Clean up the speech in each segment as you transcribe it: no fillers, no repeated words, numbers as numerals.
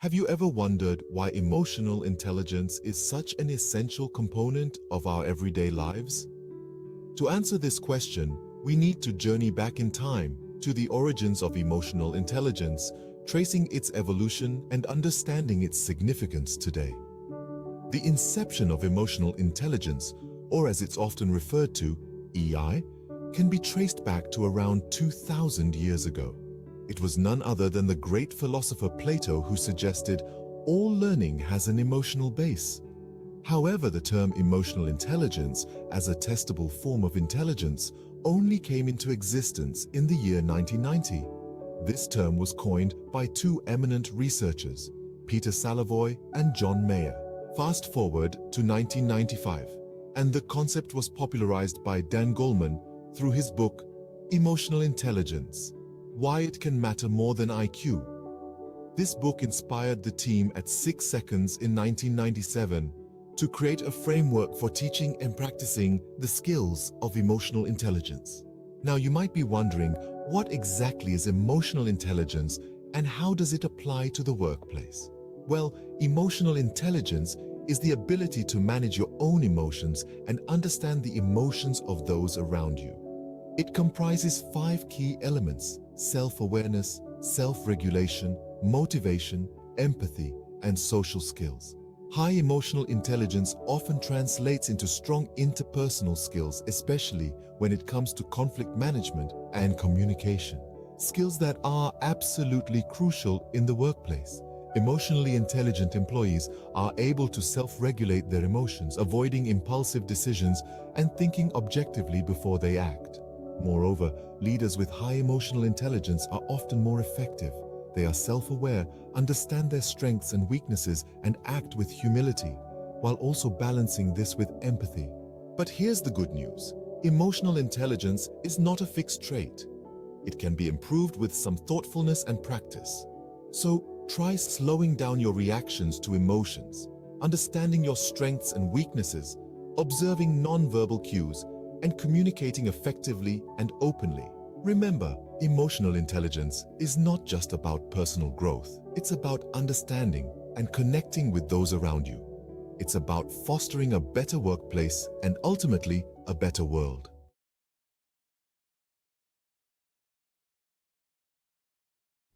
Have you ever wondered why emotional intelligence is such an essential component of our everyday lives? To answer this question, we need to journey back in time to the origins of emotional intelligence, tracing its evolution and understanding its significance today. The inception of emotional intelligence, or as it's often referred to, EI, can be traced back to around 2,000 years ago. It was none other than the great philosopher Plato who suggested all learning has an emotional base. However, the term emotional intelligence as a testable form of intelligence only came into existence in the year 1990. This term was coined by two eminent researchers, Peter Salovey and John Mayer. Fast forward to 1995, and the concept was popularized by Dan Goleman through his book, Emotional Intelligence: Why It Can Matter More Than IQ. This book inspired the team at 6 Seconds in 1997 to create a framework for teaching and practicing the skills of emotional intelligence. Now you might be wondering, what exactly is emotional intelligence and how does it apply to the workplace? Well, emotional intelligence is the ability to manage your own emotions and understand the emotions of those around you. It comprises 5 key elements: self-awareness, self-regulation, motivation, empathy, and social skills. High emotional intelligence often translates into strong interpersonal skills, especially when it comes to conflict management and communication, skills that are absolutely crucial in the workplace. Emotionally intelligent employees are able to self-regulate their emotions, avoiding impulsive decisions and thinking objectively before they act. Moreover, leaders with high emotional intelligence are often more effective. They are self-aware, understand their strengths and weaknesses, and act with humility, while also balancing this with empathy. But here's the good news. Emotional intelligence is not a fixed trait. It can be improved with some thoughtfulness and practice. So, try slowing down your reactions to emotions, understanding your strengths and weaknesses, observing non-verbal cues, and communicating effectively and openly. Remember, emotional intelligence is not just about personal growth. It's about understanding and connecting with those around you. It's about fostering a better workplace and ultimately a better world.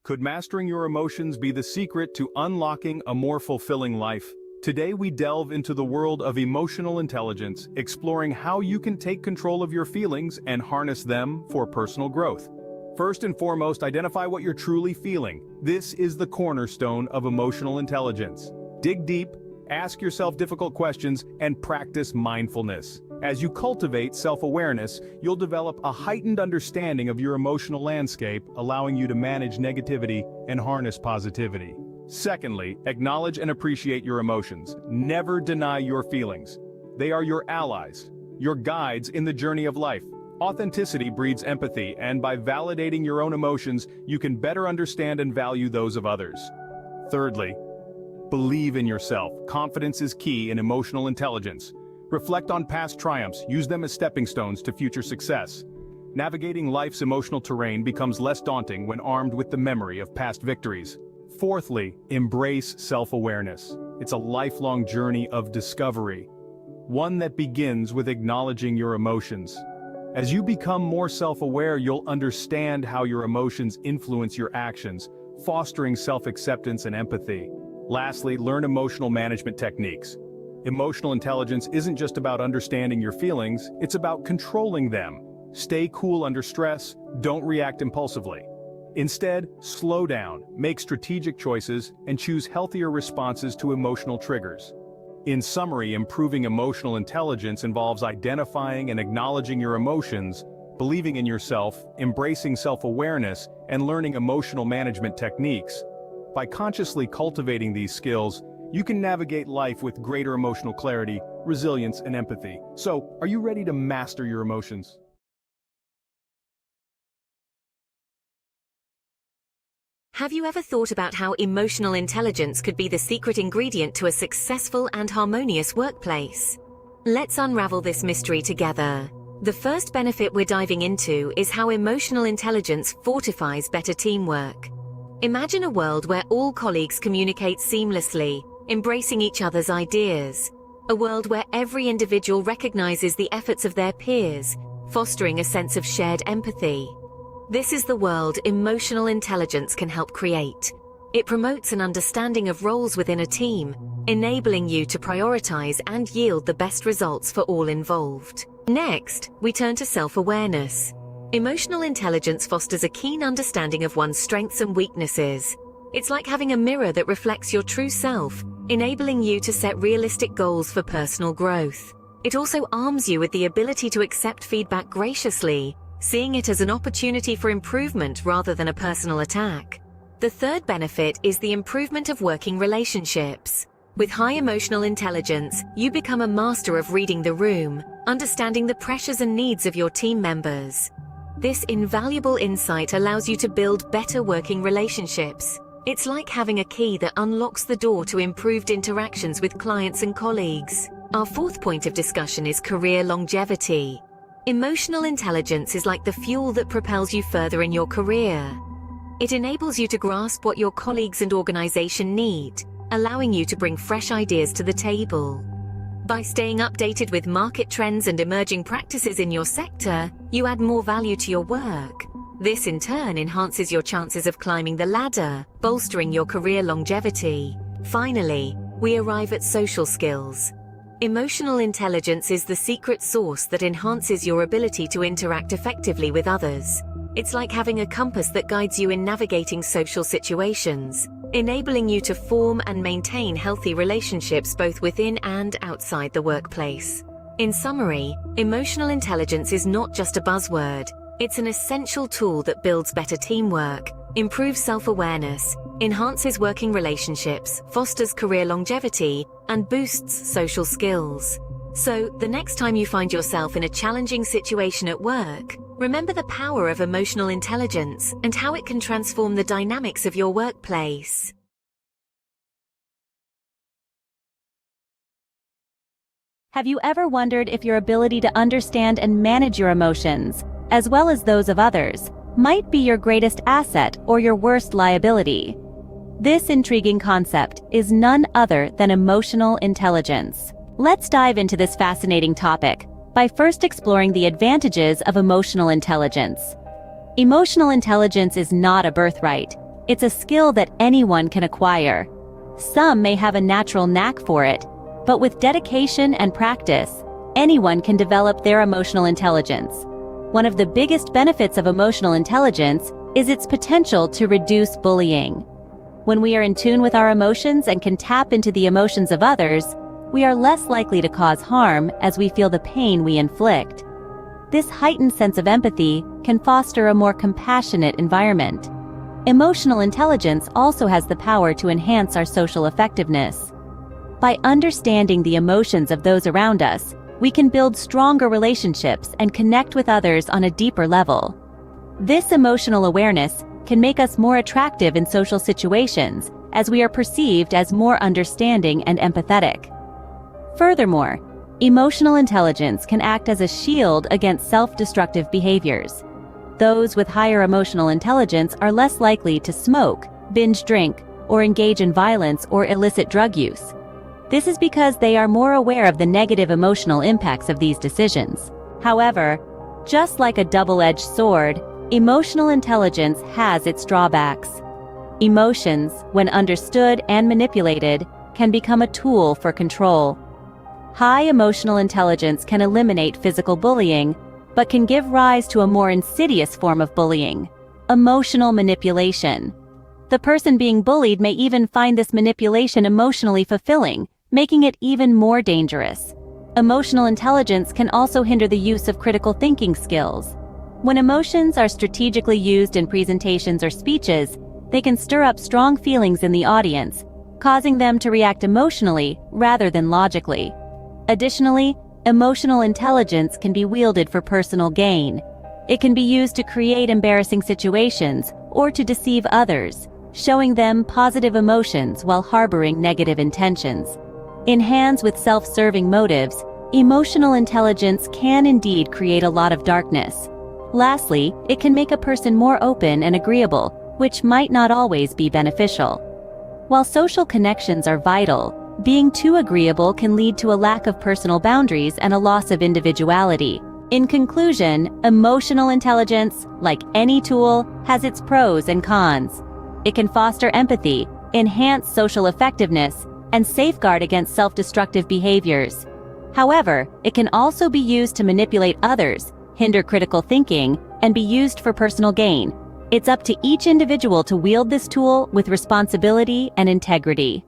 Could mastering your emotions be the secret to unlocking a more fulfilling life? Today we delve into the world of emotional intelligence, exploring how you can take control of your feelings and harness them for personal growth. First and foremost, identify what you're truly feeling. This is the cornerstone of emotional intelligence. Dig deep, ask yourself difficult questions, and practice mindfulness. As you cultivate self-awareness, you'll develop a heightened understanding of your emotional landscape, allowing you to manage negativity and harness positivity. Secondly, acknowledge and appreciate your emotions. Never deny your feelings. They are your allies, your guides in the journey of life. Authenticity breeds empathy, and by validating your own emotions, you can better understand and value those of others. Thirdly, believe in yourself. Confidence is key in emotional intelligence. Reflect on past triumphs, use them as stepping stones to future success. Navigating life's emotional terrain becomes less daunting when armed with the memory of past victories. Fourthly, embrace self-awareness. It's a lifelong journey of discovery, one that begins with acknowledging your emotions. As you become more self-aware, you'll understand how your emotions influence your actions, fostering self-acceptance and empathy. Lastly, learn emotional management techniques. Emotional intelligence isn't just about understanding your feelings, it's about controlling them. Stay cool under stress, don't react impulsively. Instead, slow down, make strategic choices, and choose healthier responses to emotional triggers. In summary, improving emotional intelligence involves identifying and acknowledging your emotions, believing in yourself, embracing self-awareness, and learning emotional management techniques. By consciously cultivating these skills, you can navigate life with greater emotional clarity, resilience, and empathy. So, are you ready to master your emotions? Have you ever thought about how emotional intelligence could be the secret ingredient to a successful and harmonious workplace? Let's unravel this mystery together. The first benefit we're diving into is how emotional intelligence fortifies better teamwork. Imagine a world where all colleagues communicate seamlessly, embracing each other's ideas. A world where every individual recognizes the efforts of their peers, fostering a sense of shared empathy. This is the world emotional intelligence can help create. It promotes an understanding of roles within a team, enabling you to prioritize and yield the best results for all involved. Next, we turn to self-awareness. Emotional intelligence fosters a keen understanding of one's strengths and weaknesses. It's like having a mirror that reflects your true self, enabling you to set realistic goals for personal growth. It also arms you with the ability to accept feedback graciously, seeing it as an opportunity for improvement rather than a personal attack. The third benefit is the improvement of working relationships. With high emotional intelligence, you become a master of reading the room, understanding the pressures and needs of your team members. This invaluable insight allows you to build better working relationships. It's like having a key that unlocks the door to improved interactions with clients and colleagues. Our fourth point of discussion is career longevity. Emotional intelligence is like the fuel that propels you further in your career. It enables you to grasp what your colleagues and organization need, allowing you to bring fresh ideas to the table. By staying updated with market trends and emerging practices in your sector, you add more value to your work. This in turn enhances your chances of climbing the ladder, bolstering your career longevity. Finally, we arrive at social skills. Emotional intelligence is the secret sauce that enhances your ability to interact effectively with others. It's like having a compass that guides you in navigating social situations, enabling you to form and maintain healthy relationships both within and outside the workplace. In summary, emotional intelligence is not just a buzzword. It's an essential tool that builds better teamwork, improves self-awareness, enhances working relationships, fosters career longevity, and boosts social skills. So, the next time you find yourself in a challenging situation at work, remember the power of emotional intelligence and how it can transform the dynamics of your workplace. Have you ever wondered if your ability to understand and manage your emotions, as well as those of others, might be your greatest asset or your worst liability? This intriguing concept is none other than emotional intelligence. Let's dive into this fascinating topic by first exploring the advantages of emotional intelligence. Emotional intelligence is not a birthright. It's a skill that anyone can acquire. Some may have a natural knack for it, but with dedication and practice, anyone can develop their emotional intelligence. One of the biggest benefits of emotional intelligence is its potential to reduce bullying. When we are in tune with our emotions and can tap into the emotions of others, we are less likely to cause harm as we feel the pain we inflict. This heightened sense of empathy can foster a more compassionate environment. Emotional intelligence also has the power to enhance our social effectiveness. By understanding the emotions of those around us, we can build stronger relationships and connect with others on a deeper level. This emotional awareness can make us more attractive in social situations, as we are perceived as more understanding and empathetic. Furthermore, emotional intelligence can act as a shield against self-destructive behaviors. Those with higher emotional intelligence are less likely to smoke, binge drink, or engage in violence or illicit drug use. This is because they are more aware of the negative emotional impacts of these decisions. However, just like a double-edged sword, emotional intelligence has its drawbacks. Emotions, when understood and manipulated, can become a tool for control. High emotional intelligence can eliminate physical bullying, but can give rise to a more insidious form of bullying: emotional manipulation. The person being bullied may even find this manipulation emotionally fulfilling, making it even more dangerous. Emotional intelligence can also hinder the use of critical thinking skills. When emotions are strategically used in presentations or speeches, they can stir up strong feelings in the audience, causing them to react emotionally rather than logically. Additionally, emotional intelligence can be wielded for personal gain. It can be used to create embarrassing situations or to deceive others, showing them positive emotions while harboring negative intentions. In hands with self-serving motives, emotional intelligence can indeed create a lot of darkness. Lastly, it can make a person more open and agreeable, which might not always be beneficial. While social connections are vital, being too agreeable can lead to a lack of personal boundaries and a loss of individuality. In conclusion, emotional intelligence, like any tool, has its pros and cons. It can foster empathy, enhance social effectiveness, and safeguard against self-destructive behaviors. However, it can also be used to manipulate others, hinder critical thinking, and be used for personal gain. It's up to each individual to wield this tool with responsibility and integrity.